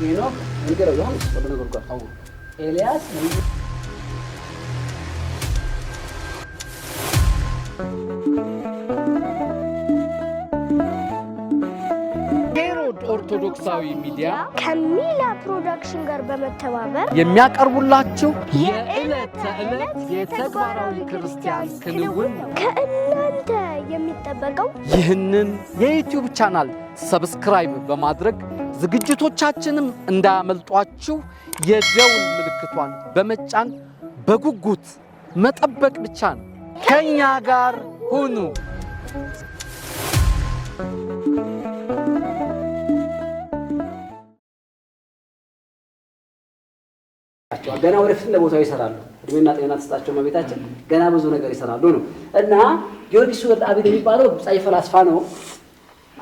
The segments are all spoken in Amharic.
ሄኖክ ወንጌላዊ ዮሐንስ ወደ ነገር ጋር ታው ኤልያስ ኦርቶዶክሳዊ ሚዲያ ከሚላ ፕሮዳክሽን ጋር በመተባበር የሚያቀርቡላችሁ የዕለት ተዕለት የተግባራዊ ክርስቲያን ክንውን ከእናንተ የሚጠበቀው ይህንን የዩቲዩብ ቻናል ሰብስክራይብ በማድረግ ዝግጅቶቻችንም እንዳያመልጧችሁ የደውል ምልክቷን በመጫን በጉጉት መጠበቅ ብቻ ነው። ከኛ ጋር ሁኑ። ገና ወደፊት ለቦታው ይሰራሉ። እድሜና ጤና ተስጣቸው መቤታችን ገና ብዙ ነገር ይሰራሉ ነው እና ጊዮርጊስ ወልደአብድ የሚባለው ግብፃዊ ፈላስፋ ነው።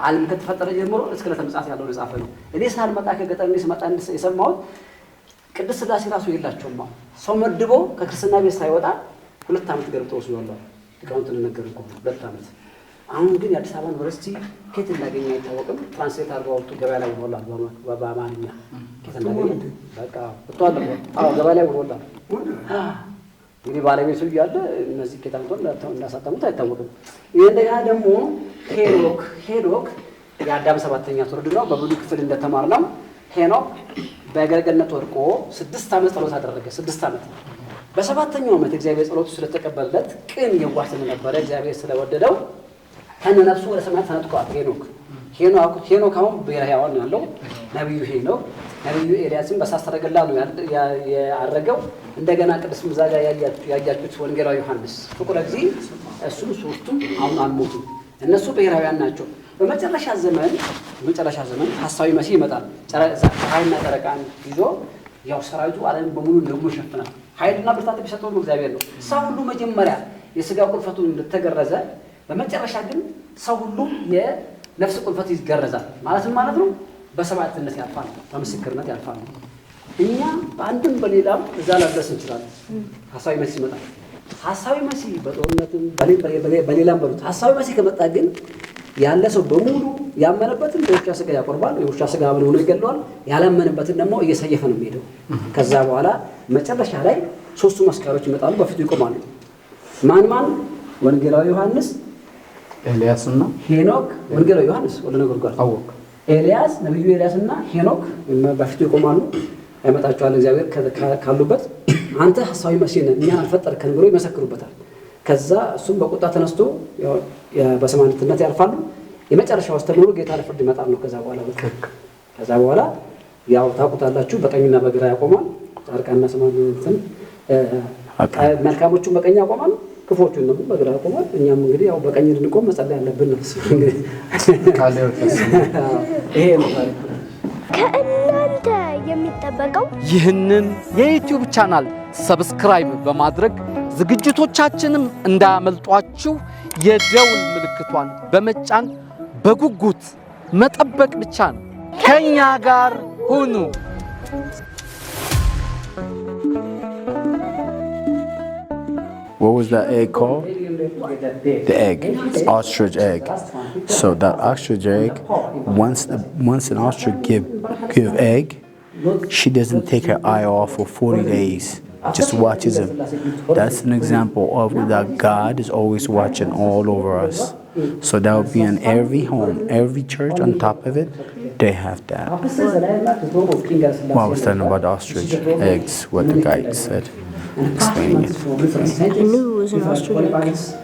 ዓለም ከተፈጠረ ጀምሮ እስከ ለተምጻት ያለው ጻፈ ነው። እኔ ሳልመጣ ከገጠር ስመጣ የሰማሁት ቅድስት ሥላሴ ራሱ የላቸውም። ሰው መድቦ ከክርስትና ቤት ሳይወጣ 2 ዓመት ገብቶ ወስዷል። ሊቃውንቱን ነገር እኮ 2 ዓመት። አሁን ግን የአዲስ አበባ ዩኒቨርሲቲ ከየት እንዳገኘ አይታወቅም። ትራንስሌት አድርገው አውጥቶ ገበያ ላይ ወጥቷል በአማርኛ ከየት እንዳገኘ በቃ ወጥቷል። ገበያ ላይ ወጥቷል። እንግዲህ ባለቤቱ እያለ እነዚህ ከታንቶን እንዳሳተሙት አይታወቅም። ይሄ እንደገና ደግሞ ሄኖክ የአዳም 7ኛ ትውልድ ነው። በብሉይ ክፍል እንደተማርነው ሄኖክ በገነት ወድቆ 6 ዓመት ጸሎት አደረገ። 6 ዓመት በ7ኛው ዓመት እግዚአብሔር ጸሎቱ ስለተቀበለለት ቅን የዋህ ስለነበረ እግዚአብሔር ስለወደደው ከነፍሱ ወደ ሰማይ ተነጥቋል። ሄኖክ አሁን በሕያዋን ያለው ነብዩ ሄኖክ ነብዩ ኤልያስን በሳስተረገላ ነው ያረገው። እንደገና ቅዱስ ምዛጋ ያያችሁት ወንጌላዊ ዮሐንስ ፍቁረ እግዚእ እሱም ሶስቱም አሁን አልሞቱም። እነሱ ብሔራውያን ናቸው። በመጨረሻ ዘመን ሐሳዊ መሲህ ይመጣል። ፀሐይና ጨረቃን ይዞ ያው ሰራዊቱ ዓለምን በሙሉ ደግሞ ይሸፍናል። ኃይልና ብርታት ቢሰጠው እግዚአብሔር ነው። ሰው ሁሉ መጀመሪያ የሥጋ ቁልፈቱን እንደተገረዘ በመጨረሻ ግን ሰው ሁሉ የነፍስ ቁልፈት ይገረዛል ማለት ነው። በሰማዕትነት ያልፋል፣ በምስክርነት ያልፋል። እኛ በአንድም በሌላም እዛ ላድረስ እንችላለን። ሐሳዊ መሲህ ይመጣል። ሐሳዊ መሲህ በጦርነትም በሌላም በሉት ሐሳዊ መሲህ ከመጣ ግን ያለ ሰው በሙሉ ያመነበትን የውሻ ስጋ ያቆርባል፣ የውሻ ስጋ ምን ሆኖ ይገለዋል። ያላመነበትን ደግሞ እየሰየፈ ነው የሚሄደው። ከዛ በኋላ መጨረሻ ላይ 3ቱ መስካሮች ይመጣሉ፣ በፊቱ ይቆማሉ። ማን? ወንጌላዊ ዮሐንስ፣ ኤልያስና ሄኖክ። ወንጌላዊ ዮሐንስ ወደ ነገር ጋር አወቅ ኤልያስ ነብዩ ኤልያስና ሄኖክ በፊቱ ይቆማሉ። ያመጣቸዋል እግዚአብሔር ካሉበት። አንተ ሐሳዊ መሲህ ነህ እኛን አልፈጠርከን ብሎ ይመሰክሩበታል። ከዛ እሱም በቁጣ ተነስቶ በሰማዕትነት ያልፋሉ። የመጨረሻው አስተምህሮ ጌታ ለፍርድ ይመጣል ነው። ከዛ በኋላ ያው ታውቁታላችሁ፣ በቀኝና በግራ ያቆማል። ጻድቃንና ሰማዕታትን መልካሞቹን በቀኝ ያቆማል፣ ክፎቹን ደግሞ በግራ ያቆማል። እኛም እንግዲህ ያው በቀኝ እንድንቆም መጸለይ ያለብን ነው። እንግዲህ ይሄ ነው ከእናንተ የሚጠበቀው ይህንን የዩቲዩብ ቻናል ሰብስክራይብ በማድረግ ዝግጅቶቻችንም እንዳያመልጧችሁ የደውል ምልክቷን በመጫን በጉጉት መጠበቅ ብቻ ነው። ከኛ ጋር ሁኑ። What was that egg called? The egg, ostrich egg. So that ostrich egg, once an ostrich give egg, she doesn't take her eye off for 40 days. Just watches him. That's an example of that God is always watching all over us. So that would be in every home, every church. On top of it, they have that. Well, I was talking about ostrich eggs, what the guy said, explaining it. I knew it was an ostrich.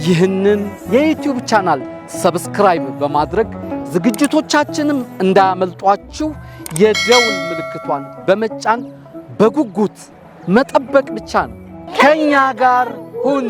ይህንን የዩቲዩብ ቻናል ሰብስክራይብ በማድረግ ዝግጅቶቻችንም እንዳያመልጧችሁ የደውል ምልክቷን በመጫን በጉጉት መጠበቅ ብቻ ነው። ከኛ ጋር ሁኑ።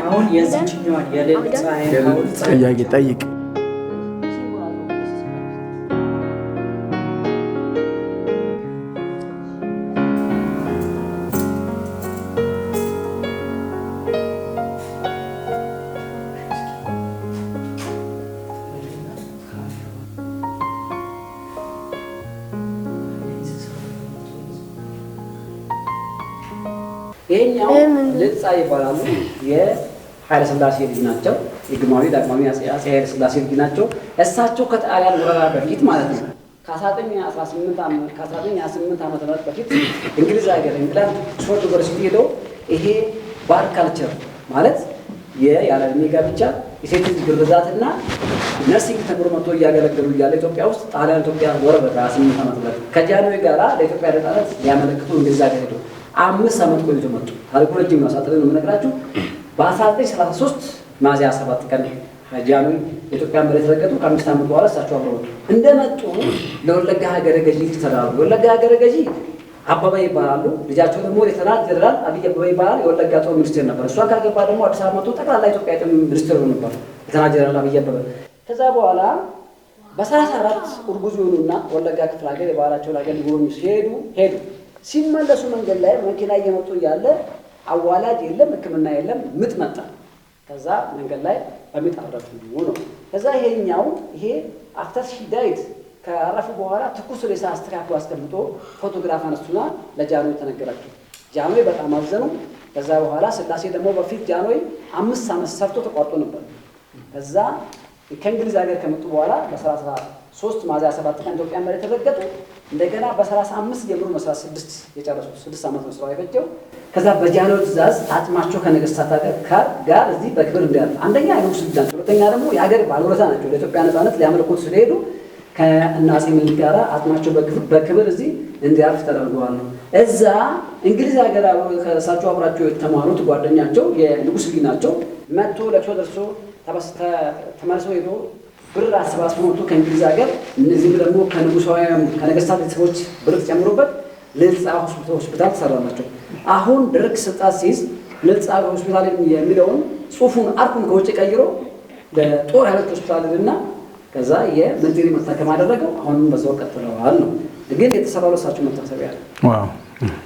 አሁን የዚህኛዋን የሌሊት ፀሐይ ጥያቄ ጠይቅ። ይሄኛው ልጻ ይባላሉ። የኃይለ ሥላሴ ልጅ ናቸው። የግርማዊ ዳግማዊ አፄ ኃይለ ሥላሴ ልጅ ናቸው። እሳቸው ከጣሊያን ወረራ በፊት ማለት ነው ከ1928 ዓመተ ምህረት በፊት እንግሊዝ ሀገር እንግላንድ ኦክስፎርድ ዩኒቨርሲቲ ሄደው ይሄ ባር ካልቸር ማለት ያለ ዕድሜ ጋብቻ የሴት ልጅ ግርዛትና ነርሲንግ ተምሮ መጥቶ እያገለገሉ እያለ ኢትዮጵያ ውስጥ ጣሊያን ኢትዮጵያ ወረረ በ28 ዓመተ ምህረት ከጃንሆይ ጋራ ለኢትዮጵያ ነፃነት ሊያመለክቱ እንግሊዝ ሀገር ሄደው 5 ዓመት ቆይቶ መጡ። ታሪኩ ረጅም ነው፣ ሳጥረን ነው የምነግራችሁ። በ1933 ሚያዝያ 7 ቀን ጃንሆይ የኢትዮጵያ መሬት ረገጡ። ከ5 ዓመት በኋላ እሳቸው አብረው ወጡ። እንደመጡ ለወለጋ ሀገረ ገዢ ተደራሩ። የወለጋ ሀገረ ገዢ አበበ ይባላሉ። ልጃቸው ደግሞ ሌተናንት ጀነራል አብይ አበበ ይባላል። የወለጋ ጦር ሚኒስቴር ነበር። እሷ ካገባ ደግሞ አዲስ አበባ መጥቶ ጠቅላላ ኢትዮጵያ ጦር ሚኒስቴር ነበር ሌተናንት ጀነራል አብይ አበበ። ከዛ በኋላ በ34 እርጉዝ የሆኑና ወለጋ ክፍለ ሀገር የባህላቸውን ሀገር ሊጎበኙ ሄዱ። ሲመለሱ መንገድ ላይ መኪና እየመጡ እያለ አዋላጅ የለም፣ ሕክምና የለም፣ ምጥ መጣ። ከዛ መንገድ ላይ በምጥ አረፉ ነው። ከዛ ይሄ አፍተር ሺ ዳይት ከአረፉ በኋላ ትኩስ ሬሳ አስተካክሎ አስቀምጦ ፎቶግራፍ አነሱና ለጃንሆይ ተነገራቸው። ጃንሆይ በጣም አዘኑ። ከዛ በኋላ ሥላሴ ደግሞ በፊት ጃንሆይ 5 ዓመት ሰርቶ ተቋርጦ ነበር። ከዛ ከእንግሊዝ ሀገር ከመጡ በኋላ በ33 ሚያዝያ 7 ቀን ኢትዮጵያ መሬት ተረገጡ። እንደገና በ35 ጀምሮ መስራት 6 የጨረሱት 6 ዓመት ነው ስራው የፈጀው። ከዛ በጃንሆይ ትእዛዝ አጥማቸው ከነገስታት ጋር እዚህ በክብር እንዲያርፍ፣ አንደኛ የንጉስ ልጅ ናቸው፣ ሁለተኛ ደግሞ የሀገር ባለውለታ ናቸው። ለኢትዮጵያ ነፃነት ሊያመለክቱ ስለሄዱ ከአፄ ምኒልክ ጋር አጥማቸው በክብር እዚህ እንዲያርፍ ተደርገዋል ነው። እዛ እንግሊዝ ሀገር ከእሳቸው አብራቸው የተማሩት ጓደኛቸው የንጉስ ልጅ ናቸው። መጥቶ ለቅሶ ደርሶ ተመልሶ ሄዶ ብር አሰባስቦ መጥቶ ከእንግሊዝ ሀገር እነዚህ ደግሞ ከንጉሳውያን ከነገስታት ቤተሰቦች ብር ተጨምሮበት ልዕልት ሆስፒታል ተሰራላቸው። አሁን ደርግ ስልጣን ሲይዝ ልዕልት ሆስፒታል የሚለውን ጽሑፉን አርኩን ከውጭ ቀይሮ ለጦር ኃይሎች ሆስፒታል እና ከዛ የምንትሪ መታከም አደረገው። አሁንም በዛው ቀጥለዋል ነው። ግን የተሰራው ለእሳቸው መታሰቢያ ነው።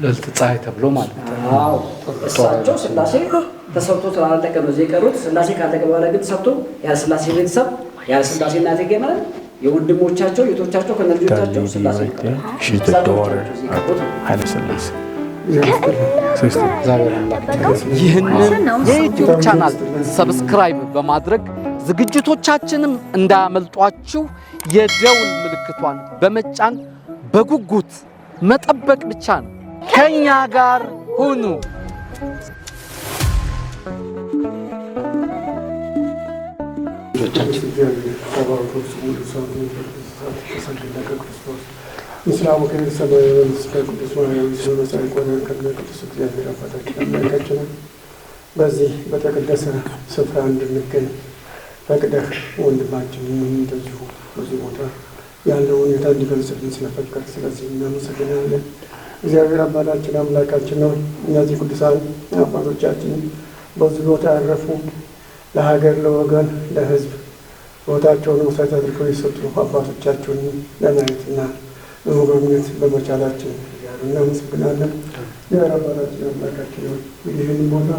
ልዕልት ፀሐይ ተብሎ ማለት ነው። አዎ እሳቸው ሥላሴ ተሰርቶ ስላላለቀ ነው እዚህ የቀሩት። ሥላሴ ካለቀ በኋላ ግን ተሰርቶ ያለ ሥላሴ ቤተሰብ ያለ ሥላሴና እቴጌ ማለት የወንድሞቻቸው የቶቻቸው ከነልጆቻቸው ሥላሴ ይህንን የዩቲዩብ ቻናል ሰብስክራይብ በማድረግ ዝግጅቶቻችንም እንዳያመልጧችሁ የደውል ምልክቷን በመጫን በጉጉት መጠበቅ ብቻ ነው። ከኛ ጋር ሁኑ። ምስላሙ ከሰማይ መንግስት ቅዱስ ማርያም ሲመሳይ ቆነ ከቅዱስ እግዚአብሔር አባታችን አምላካችን በዚህ በተቀደሰ ስፍራ እንድንገኝ ፈቅደህ ወንድማችንን እንደዚሁ በዚህ ቦታ ያለው ሁኔታ እንዲገልጽልን ስለፈቀድ ስለዚህ እናመሰግናለን። እግዚአብሔር አባታችን አምላካችን ነው። እነዚህ ቅዱሳን አባቶቻችን በዚህ ቦታ ያረፉ ለሀገር፣ ለወገን፣ ለሕዝብ ቦታቸውን መስዋዕት አድርገው የሰጡ አባቶቻቸውን ለማየትና ለመጎብኘት በመቻላችን እናመሰግናለን። እግዚአብሔር አባታችን አምላካችን ነው። ይህን ቦታ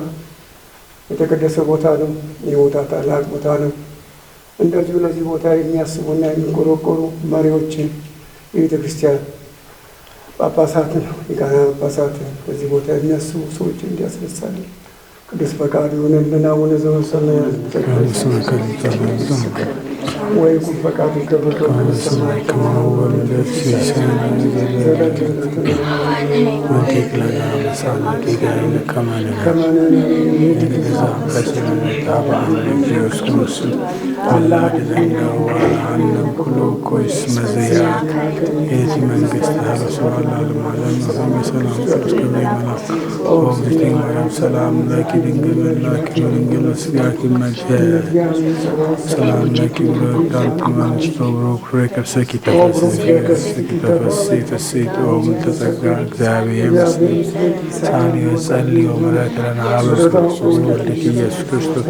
የተቀደሰ ቦታ ነው። ይህ ቦታ ታላቅ ቦታ ነው። እንደዚሁ ለዚህ ቦታ የሚያስቡና የሚቆረቆሩ መሪዎችን የቤተ ክርስቲያን ጳጳሳትን፣ ሊቃነ ጳጳሳትን ለዚህ ቦታ የሚያስቡ ሰዎች እንዲያስነሳልን ቅዱስ ፈቃዱ ይሁንልን። አቡነ ዘበሰማያት ወይኩን ፈቃድከ በከመ በሰማይ ከማሁ በምድር ሲሳየነ ዘለለዕለትነ ሀበነ ጌጋየነ ከመ ንሕነኒ ኢየሱስ ክርስቶስ አላ አድኅነነ ወአልሐነ ኩሉ ኮይስ መዘያት የቲ መንግሥት ሀበሰባ ለዓለመ ዓለም በሰላም ቅዱስ ገብርኤል መልአክ ወእግዝእትየ ማርያም ሰላም ለኪ ድንግል በላኪ ድንግል በሥጋኪ መድኅ ሰላም ለኪ ዳንቲ መንስቶ ብሩክ ፍሬ ከርሥኪ ተፈሥሒ ፍሥሕት ወምልዕተ ጸጋ እግዚአብሔር ምስሌኪ ጻንዮ ጸልዮ ምሕረተ ለነ ሀበ ክርስቶስ ወልድኪ ኢየሱስ ክርስቶስ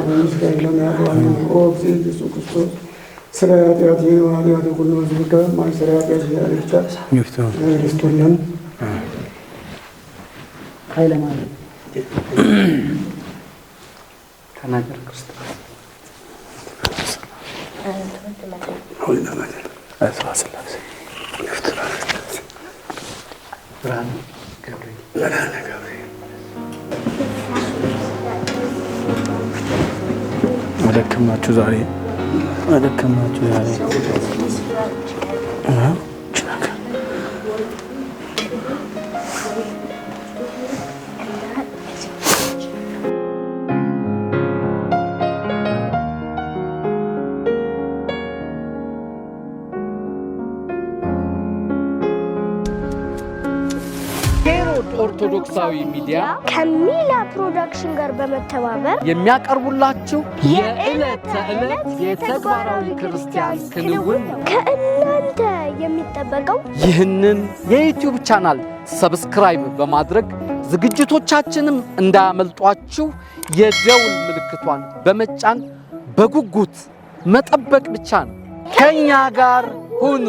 ስለ ኃጢአት የኃጢአት ሁሉ ሕዝብ ማይሰራ ኃጢአት ይፍቱልን። ኃይለ ማርያም ተናገር ክርስቶስ ብርሃነ ገብርኤል አደከማችሁ ዛሬ አደከማችሁ ዛሬ ኦርቶዶክሳዊ ሚዲያ ከሚላ ፕሮዳክሽን ጋር በመተባበር የሚያቀርቡላችሁ የዕለት ተዕለት የተግባራዊ ክርስቲያን ክንውን ነው። ከእናንተ የሚጠበቀው ይህንን የዩቲዩብ ቻናል ሰብስክራይብ በማድረግ ዝግጅቶቻችንም እንዳያመልጧችሁ የደውል ምልክቷን በመጫን በጉጉት መጠበቅ ብቻ ነው። ከኛ ጋር ሁኑ።